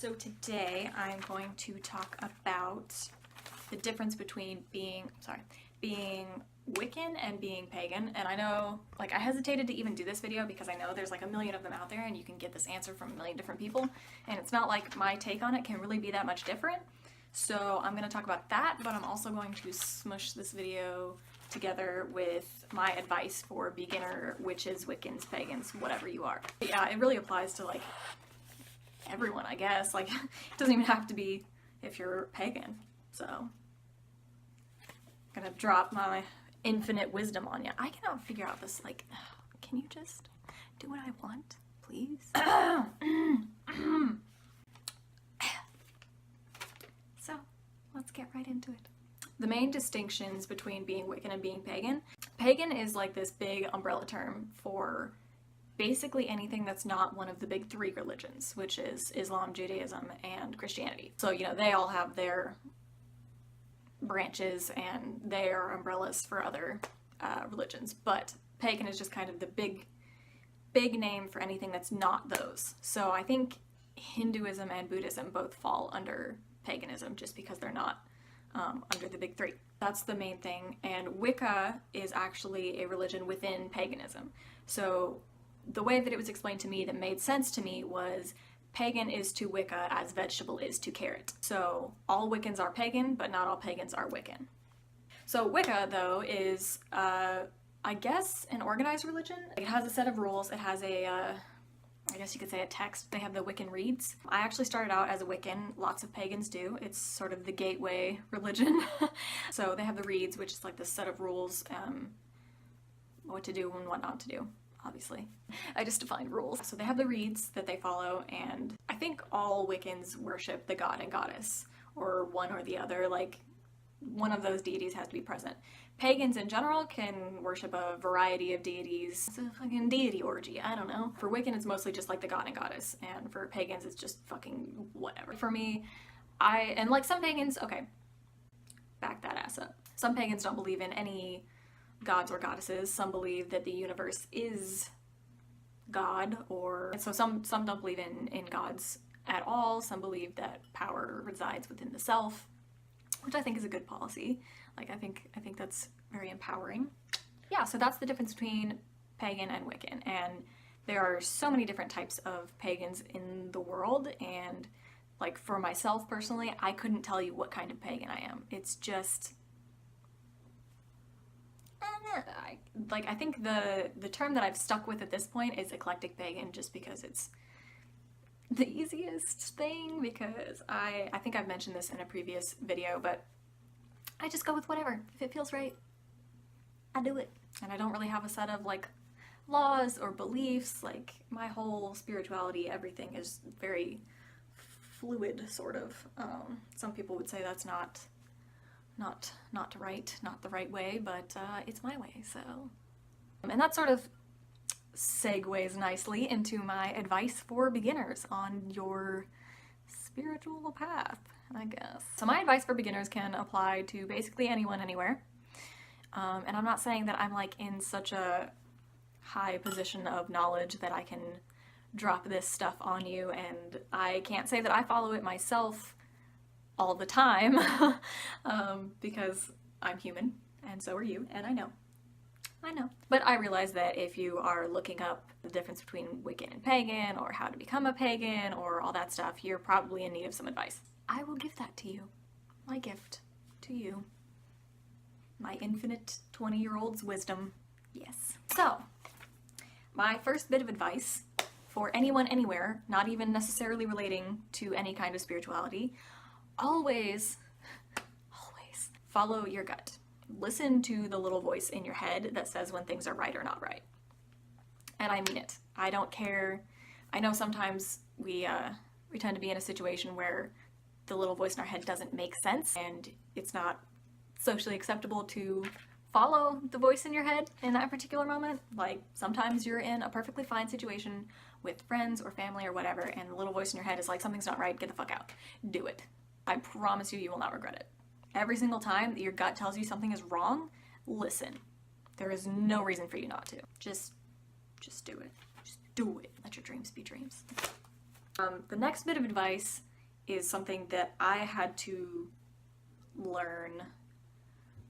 So today I'm going to talk about the difference between being Wiccan and being pagan. And I know, like, I hesitated to even do this video because I know there's like a million of them out there and you can get this answer from a million different people. And it's not like my take on it can really be that much different. So I'm going to talk about that, but I'm also going to smush this video together with my advice for beginner witches, Wiccans, pagans, whatever you are. But yeah, it really applies to like everyone, I guess. Like, it doesn't even have to be if you're pagan. So I'm gonna drop my infinite wisdom on you. I cannot figure out this, like, can you just do what I want, please? So let's get right into it. The main distinctions between being Wiccan and being pagan. Pagan is like this big umbrella term for basically anything that's not one of the big three religions, which is Islam, Judaism, and Christianity. So, you know, they all have their branches and they are umbrellas for other religions, but pagan is just kind of the big name for anything that's not those. So I think Hinduism and Buddhism both fall under paganism just because they're not under the big three. That's the main thing. And Wicca is actually a religion within paganism. So the way that it was explained to me that made sense to me was pagan is to Wicca as vegetable is to carrot. So all Wiccans are pagan, but not all pagans are Wiccan. So Wicca, though, is, I guess, an organized religion. It has a set of rules. It has a, I guess you could say a text. They have the Wiccan reads. I actually started out as a Wiccan. Lots of pagans do. It's sort of the gateway religion. So they have the reads, which is like the set of rules, what to do and what not to do. Obviously. I just defined rules. So they have the reads that they follow, and I think all Wiccans worship the god and goddess, or one or the other, like one of those deities has to be present. Pagans in general can worship a variety of deities. It's a fucking deity orgy, I don't know. For Wiccan it's mostly just like the god and goddess, and for pagans it's just fucking whatever. For me, and like some pagans, okay, back that ass up. Some pagans don't believe in any gods or goddesses. Some believe that the universe is God, or so some don't believe in gods at all. Some believe that power resides within the self, which I think is a good policy. Like, I think that's very empowering. Yeah, so that's the difference between pagan and Wiccan. And there are so many different types of pagans in the world, and like for myself personally, I couldn't tell you what kind of pagan I am. It's just I think the term that I've stuck with at this point is Eclectic Pagan, just because it's the easiest thing, because I think I've mentioned this in a previous video, but I just go with whatever. If it feels right, I do it. And I don't really have a set of like laws or beliefs. Like, my whole spirituality, everything is very fluid, sort of. Some people would say that's not right, not the right way, but it's my way, so. And that sort of segues nicely into my advice for beginners on your spiritual path, I guess. So my advice for beginners can apply to basically anyone, anywhere. And I'm not saying that I'm like in such a high position of knowledge that I can drop this stuff on you, and I can't say that I follow it myself all the time, because I'm human, and so are you, and I know. But I realize that if you are looking up the difference between Wiccan and pagan, or how to become a pagan, or all that stuff, you're probably in need of some advice. I will give that to you. My gift to you. My infinite 20-year-old's wisdom. Yes. So, my first bit of advice for anyone, anywhere, not even necessarily relating to any kind of spirituality, always follow your gut. Listen to the little voice in your head that says when things are right or not right. And I mean it. I don't care. I know sometimes we tend to be in a situation where the little voice in our head doesn't make sense, and it's not socially acceptable to follow the voice in your head in that particular moment. Like, sometimes you're in a perfectly fine situation with friends or family or whatever, and the little voice in your head is like, something's not right, get the fuck out. Do it. I promise you, you will not regret it. Every single time that your gut tells you something is wrong, listen. There is no reason for you not to. Just do it. Just do it. Let your dreams be dreams. The next bit of advice is something that I had to learn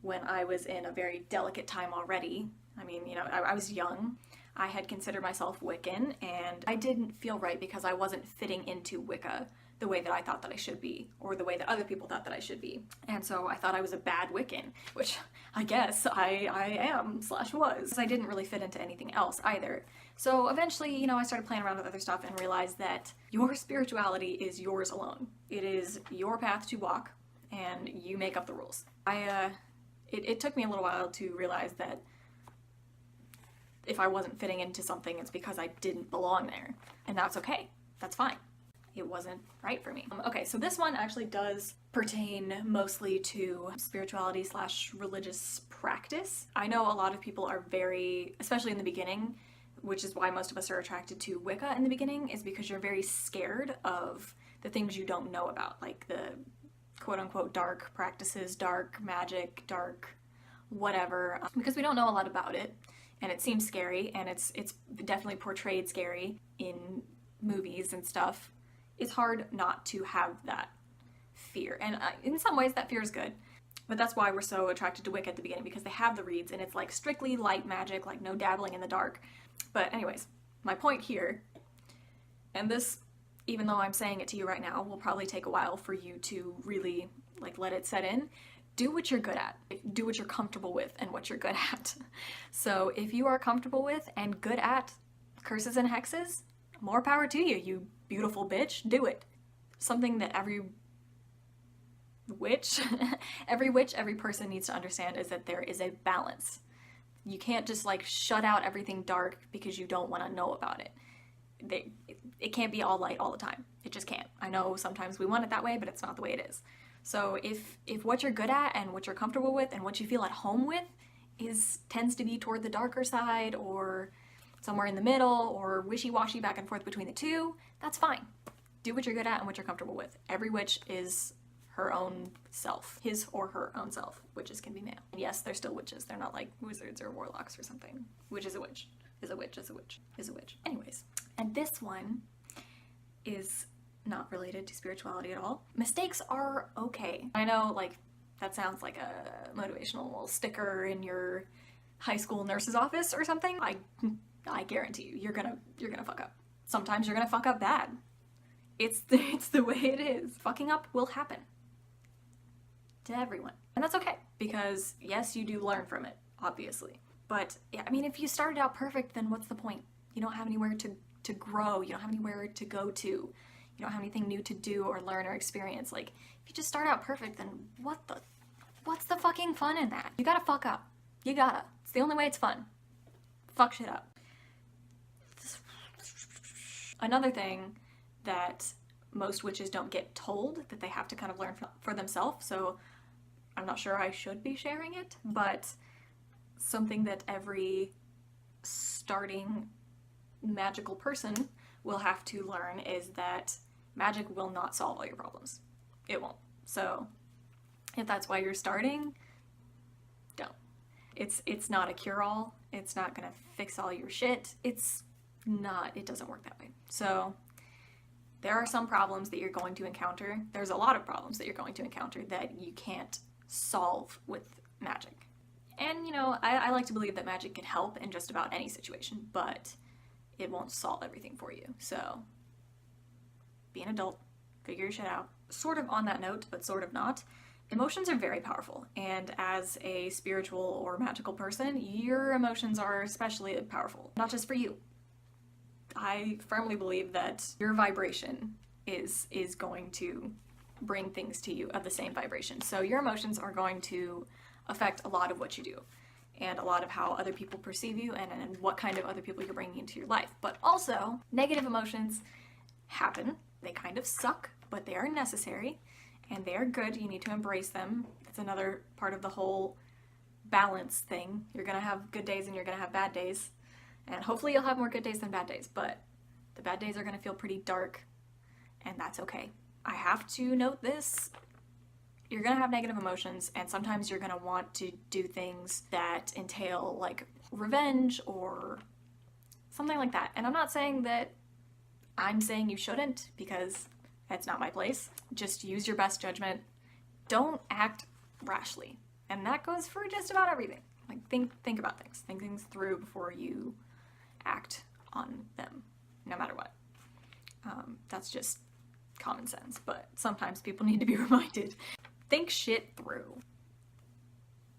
when I was in a very delicate time already. I mean, you know, I was young. I had considered myself Wiccan, and I didn't feel right because I wasn't fitting into Wicca the way that I thought that I should be, or the way that other people thought that I should be. And so I thought I was a bad Wiccan, which I guess I am/was. I didn't really fit into anything else either. So eventually, you know, I started playing around with other stuff and realized that your spirituality is yours alone. It is your path to walk, and you make up the rules. It took me a little while to realize that if I wasn't fitting into something, it's because I didn't belong there. And that's okay. That's fine. It wasn't right for me. Okay, so this one actually does pertain mostly to spirituality / religious practice. I know a lot of people are very, especially in the beginning, which is why most of us are attracted to Wicca in the beginning, is because you're very scared of the things you don't know about, like the quote-unquote dark practices, dark magic, dark whatever, because we don't know a lot about it. And it seems scary, and it's definitely portrayed scary in movies and stuff. It's hard not to have that fear. And in some ways, that fear is good. But that's why we're so attracted to Wicca at the beginning, because they have the reads, and it's like strictly light magic, like no dabbling in the dark. But anyways, my point here, and this, even though I'm saying it to you right now, will probably take a while for you to really like let it set in. Do what you're good at. Do what you're comfortable with and what you're good at. So if you are comfortable with and good at curses and hexes, more power to you, you beautiful bitch. Do it. Something that every witch, every person needs to understand is that there is a balance. You can't just like shut out everything dark because you don't want to know about it. It can't be all light all the time. It just can't. I know sometimes we want it that way, but it's not the way it is. So if what you're good at and what you're comfortable with and what you feel at home with tends to be toward the darker side or somewhere in the middle or wishy-washy back and forth between the two, that's fine. Do what you're good at and what you're comfortable with. Every witch is her own self, his or her own self. Witches can be male. And yes, they're still witches. They're not like wizards or warlocks or something. Witch is a witch. Is a witch, is a witch, is a witch. Anyways, and this one is not related to spirituality at all. Mistakes are okay. I know, like, that sounds like a motivational sticker in your high school nurse's office or something. I guarantee you, you're gonna fuck up. Sometimes you're gonna fuck up bad. It's the way it is. Fucking up will happen to everyone, and that's okay because yes, you do learn from it, obviously. But yeah, I mean, if you started out perfect, then what's the point? You don't have anywhere to grow. You don't have anywhere to go to. You don't have anything new to do or learn or experience. Like, if you just start out perfect, then what's the fucking fun in that? You gotta fuck up. You gotta. It's the only way it's fun. Fuck shit up. Another thing that most witches don't get told that they have to kind of learn for themselves, so I'm not sure I should be sharing it, but something that every starting magical person will have to learn is that magic will not solve all your problems. It won't. So if that's why you're starting, don't. It's not a cure-all. It's not gonna fix all your shit. It doesn't work that way. So there are some problems that you're going to encounter. There's a lot of problems that you're going to encounter that you can't solve with magic. And you know, I like to believe that magic can help in just about any situation, but it won't solve everything for you. So be an adult, figure your shit out. Sort of on that note, but sort of not. Emotions are very powerful, and as a spiritual or magical person, your emotions are especially powerful. Not just for you. I firmly believe that your vibration is going to bring things to you of the same vibration. So your emotions are going to affect a lot of what you do and a lot of how other people perceive you and what kind of other people you're bringing into your life. But also, negative emotions happen. They kind of suck, but they are necessary and they are good. You need to embrace them. It's another part of the whole balance thing. You're gonna have good days and you're gonna have bad days. And hopefully you'll have more good days than bad days, but the bad days are gonna feel pretty dark, and that's okay. I have to note this. You're gonna have negative emotions, and sometimes you're gonna want to do things that entail like revenge or something like that. And I'm not saying that I'm saying you shouldn't, because It's not my place. Just use your best judgment. Don't act rashly. And that goes for just about everything. Like, think about things. Think things through before you act on them, no matter what. That's just common sense, but sometimes people need to be reminded. Think shit through.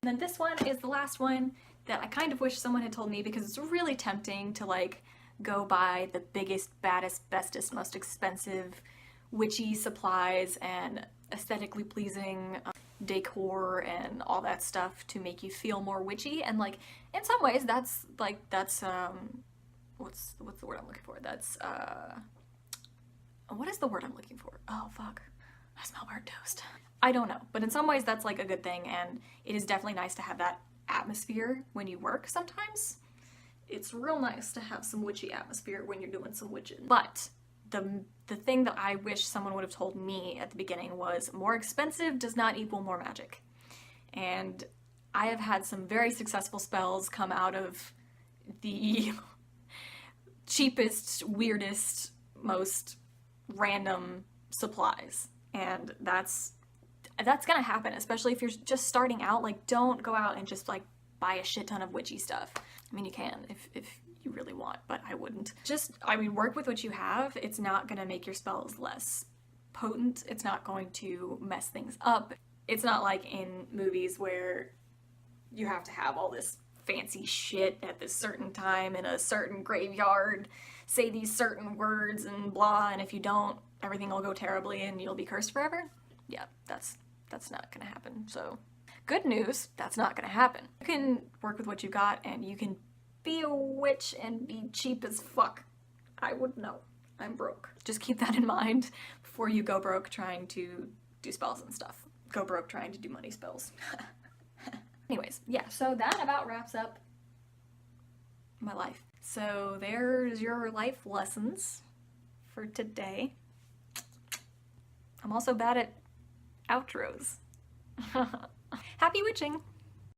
And then this one is the last one that I kind of wish someone had told me, because it's really tempting to like go buy the biggest, baddest, bestest, most expensive witchy supplies and aesthetically pleasing decor and all that stuff to make you feel more witchy. And like, in some ways that's what's the word I'm looking for? That's what is the word I'm looking for? Oh fuck, I smell burnt toast. I don't know, but in some ways that's like a good thing, and it is definitely nice to have that atmosphere when you work sometimes. It's real nice to have some witchy atmosphere when you're doing some witching. But the thing that I wish someone would have told me at the beginning was more expensive does not equal more magic. And I have had some very successful spells come out of the cheapest, weirdest, most random supplies. And that's gonna happen, especially if you're just starting out. Like, don't go out and just like buy a shit ton of witchy stuff. I mean, you can if you really want, but I wouldn't. Work with what you have. It's not gonna make your spells less potent. It's not going to mess things up. It's not like in movies where you have to have all this fancy shit at this certain time in a certain graveyard, say these certain words and blah, and if you don't, everything will go terribly and you'll be cursed forever. Yeah, that's not gonna happen. So good news, that's not gonna happen. You can work with what you got, and you can be a witch and be cheap as fuck. I wouldn't know. I'm broke. Just keep that in mind before you go broke trying to do spells and stuff. Go broke trying to do money spells. Anyways, yeah, so that about wraps up my life. So there's your life lessons for today. I'm also bad at outros. Happy witching!